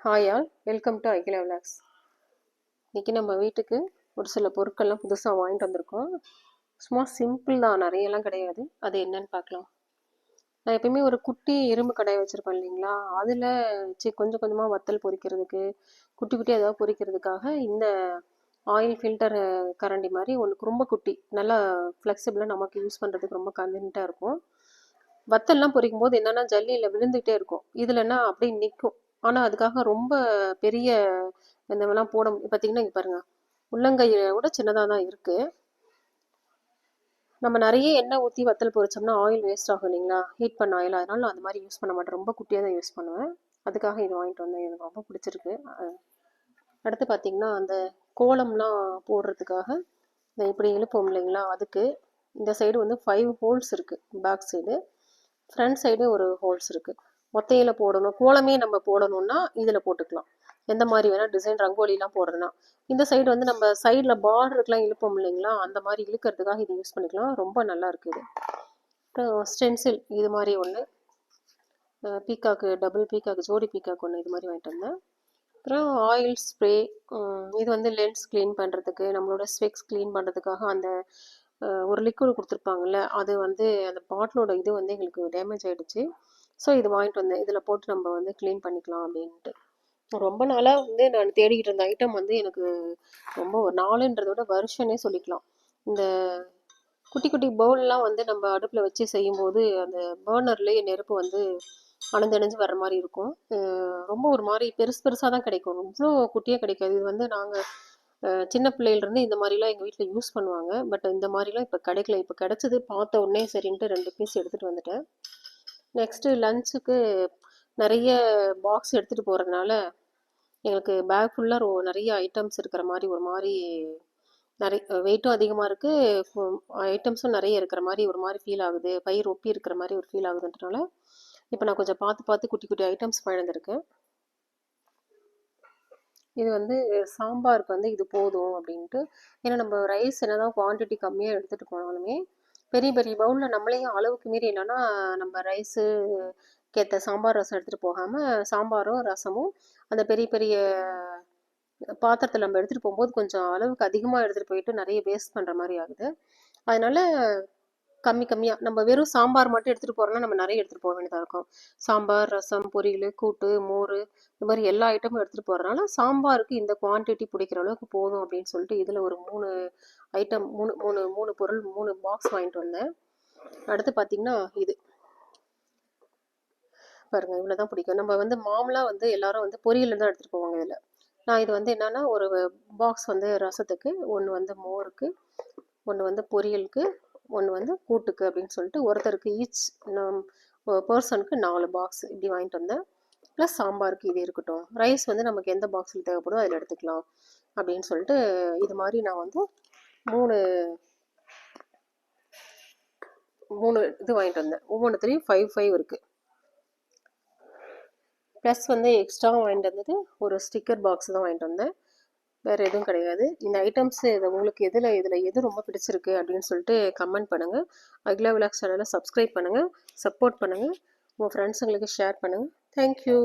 Hi all, welcome to Akila vlogs. இன்றைக்கி நம்ம வீட்டுக்கு ஒரு சில பொருட்கள்லாம் புதுசாக வாங்கிட்டு வந்திருக்கோம். சும்மா சிம்பிள் தான், நிறையெல்லாம் கிடையாது. அது என்னன்னு பார்க்கலாம். நான் எப்பயுமே ஒரு குட்டி இரும்பு கடாய் வச்சுருப்பேன் இல்லைங்களா, அதில் கொஞ்சம் கொஞ்சமாக வத்தல் பொரிக்கிறதுக்கு, குட்டி குட்டி ஏதாவது பொரிக்கிறதுக்காக இந்த ஆயில் ஃபில்டர் கரண்டி மாதிரி ஒன்று ரொம்ப குட்டி, நல்லா ஃப்ளெக்சிபிளாக நமக்கு யூஸ் பண்ணுறதுக்கு ரொம்ப கன்வீனியண்ட்டாக இருக்கும். வத்தல்லாம் பொரிக்கும் போது என்னென்னா ஜல்லியில் விழுந்துகிட்டே இருக்கும், இதுலன்னா அப்படியே நிற்கும். ஆனால் அதுக்காக ரொம்ப பெரிய இந்த மாதிரிலாம் போட பார்த்தீங்கன்னா இங்கே பாருங்கள், உள்ளங்கையை விட சின்னதாக தான் இருக்குது. நம்ம நிறைய எண்ணெய் ஊற்றி வத்தல் பொரிச்சோம்னா ஆயில் வேஸ்ட் ஆகும் இல்லைங்களா, ஹீட் பண்ண ஆயில். அதனால நான் அந்த மாதிரி யூஸ் பண்ண மாட்டேன், ரொம்ப குட்டியாக தான் யூஸ் பண்ணுவேன். அதுக்காக இது வாங்கிட்டு வந்தேன், எனக்கு ரொம்ப பிடிச்சிருக்கு. அடுத்து பார்த்திங்கன்னா அந்த கோலம்லாம் போடுறதுக்காக இந்த இப்படி இழுப்போம் இல்லைங்களா, அதுக்கு இந்த சைடு வந்து 5 ஹோல்ஸ் இருக்குது. பேக் சைடு, ஃப்ரண்ட் சைடு ஒரு ஹோல்ஸ் இருக்குது. ஒத்தையில் போடணும், கோலமே நம்ம போடணும்னா இதில் போட்டுக்கலாம். எந்த மாதிரி வேணால் டிசைன் ரங்கோலிலாம் போடுறதுனா இந்த சைடு வந்து நம்ம சைடில் பார்டருக்குலாம் இழுப்போம் இல்லைங்களா, அந்த மாதிரி இழுக்கிறதுக்காக இது யூஸ் பண்ணிக்கலாம். ரொம்ப நல்லா இருக்குது. அப்புறம் ஸ்டென்சில் இது மாதிரி ஒன்று, பீக்காக்கு டபுள் பீக்காக்கு ஜோடி பீக்காக்கு ஒன்று இது மாதிரி வாங்கிட்டு வந்தேன். அப்புறம் ஆயில் ஸ்ப்ரே, இது வந்து லென்ஸ் க்ளீன் பண்ணுறதுக்கு, நம்மளோட ஸ்வெக்ஸ் க்ளீன் பண்ணுறதுக்காக அந்த ஒரு லிக்விட் கொடுத்துருப்பாங்கல்ல, அது வந்து அந்த பாட்டிலோட இது வந்து எங்களுக்கு டேமேஜ் ஆகிடுச்சு. ஸோ இது வாங்கிட்டு வந்தேன், இதில் போட்டு நம்ம வந்து க்ளீன் பண்ணிக்கலாம் அப்படின்ட்டு. ரொம்ப நாளாக வந்து நான் தேடிக்கிட்டு இருந்த ஐட்டம் வந்து எனக்கு ரொம்ப ஒரு நாளுன்றத விட வருஷனே சொல்லிக்கலாம். இந்த குட்டி குட்டி பவுல்லாம் வந்து நம்ம அடுப்பில் வச்சு செய்யும்போது அந்த பர்னர்லேயே நெருப்பு வந்து அணைஞ்சு வர்ற மாதிரி இருக்கும். ரொம்ப ஒரு மாதிரி பெருசு பெருசாக தான் கிடைக்கும், இவ்வளோ குட்டியாக கிடைக்காது. இது வந்து நாங்கள் சின்ன பிள்ளையிலேருந்து இந்த மாதிரிலாம் எங்கள் வீட்டில் யூஸ் பண்ணுவாங்க. பட் இந்த மாதிரிலாம் இப்போ கிடைக்கல. இப்போ கிடச்சிது, பார்த்த உடனே சரின்ட்டு 2 பீஸ் எடுத்துகிட்டு வந்துட்டேன். நெக்ஸ்ட்டு லஞ்சுக்கு நிறைய பாக்ஸ் எடுத்துகிட்டு போகிறதுனால எங்களுக்கு பேக் ஃபுல்லாக நிறைய ஐட்டம்ஸ் இருக்கிற மாதிரி ஒரு மாதிரி நிறைய வெயிட்டும் அதிகமாக இருக்குது, ஐட்டம்ஸும் நிறைய இருக்கிற மாதிரி ஒரு மாதிரி ஃபீல் ஆகுது, பயிர் ஒப்பி இருக்கிற மாதிரி ஒரு ஃபீல் ஆகுதுன்றனால இப்போ நான் கொஞ்சம் பார்த்து குட்டி குட்டி ஐட்டம்ஸ் வாங்கியிருக்கேன். இது வந்து சாம்பாருக்கு வந்து இது போதும் அப்படின்ட்டு. ஏன்னா நம்ம ரைஸ் என்னதான் குவான்டிட்டி கம்மியாக எடுத்துகிட்டு போனாலுமே பெரிய பெரிய பவுலில் நம்மளையும் அளவுக்கு மீறி என்னன்னா நம்ம ரைஸு கேட்ட சாம்பார் ரசம் எடுத்துகிட்டு போகாமல் சாம்பாரும் ரசமும் அந்த பெரிய பெரிய பாத்திரத்தில் நம்ம எடுத்துகிட்டு போகும்போது கொஞ்சம் அளவுக்கு அதிகமாக எடுத்துகிட்டு போயிட்டு நிறைய வேஸ்ட் பண்ணுற மாதிரி ஆகுது. அதனால் கம்மியாக நம்ம வெறும் சாம்பார் மட்டும் எடுத்துகிட்டு போகிறோம்னா நம்ம நிறைய எடுத்துகிட்டு போக வேண்டியதாக இருக்கும். சாம்பார், ரசம், பொரியல், கூட்டு, மோர், இந்த மாதிரி எல்லா ஐட்டமும் எடுத்துகிட்டு போகிறதுனால சாம்பாருக்கு இந்த குவான்டிட்டி பிடிக்கிற அளவுக்கு போதும் அப்படின்னு சொல்லிட்டு இதில் ஒரு 3 ஐட்டம், 3 பொருள் 3 பாக்ஸ் வாங்கிட்டு வந்தேன். அடுத்து பார்த்திங்கன்னா இது பாருங்கள், இவ்வளோ தான் பிடிக்கும். நம்ம வந்து மாமலாக வந்து எல்லாரும் வந்து பொரியல் தான் எடுத்துகிட்டு போவாங்க. இதில் நான் இது வந்து என்னென்னா ஒரு பாக்ஸ் வந்து ரசத்துக்கு, ஒன்று வந்து மோருக்கு, ஒன்று வந்து பொரியலுக்கு, ஒன்று வந்து கூட்டுக்கு அப்படின்னு சொல்லிட்டு ஒருத்தருக்கு ஈச் பர்சனுக்கு 4 பாக்ஸ் இப்படி வாங்கிட்டு வந்தேன். ப்ளஸ் சாம்பாருக்கு இது இருக்கட்டும், ரைஸ் வந்து நமக்கு எந்த பாக்ஸில் தேவைப்படுதோ அதில் எடுத்துக்கலாம் அப்படின்னு சொல்லிட்டு இது மாதிரி நான் வந்து 3 இது வாங்கிட்டு வந்தேன். ஒவ்வொன்றுத்துலேயும் 5 இருக்குது. ப்ளஸ் வந்து எக்ஸ்ட்ரா வாங்கிட்டு வந்தது ஒரு ஸ்டிக்கர் பாக்ஸ் தான் வாங்கிட்டு வந்தேன், வேறு எதுவும் கிடையாது. இந்த ஐட்டம்ஸ் இதை உங்களுக்கு இதில் எது ரொம்ப பிடிச்சிருக்கு அப்படின்னு சொல்லிட்டு கமெண்ட் பண்ணுங்கள். அகிலா விலாக்ஸ் சேனலை சப்ஸ்கிரைப் பண்ணுங்கள், சப்போர்ட் பண்ணுங்கள், உங்கள் ஃப்ரெண்ட்ஸுங்களுக்கு ஷேர் பண்ணுங்கள். தேங்க்யூ.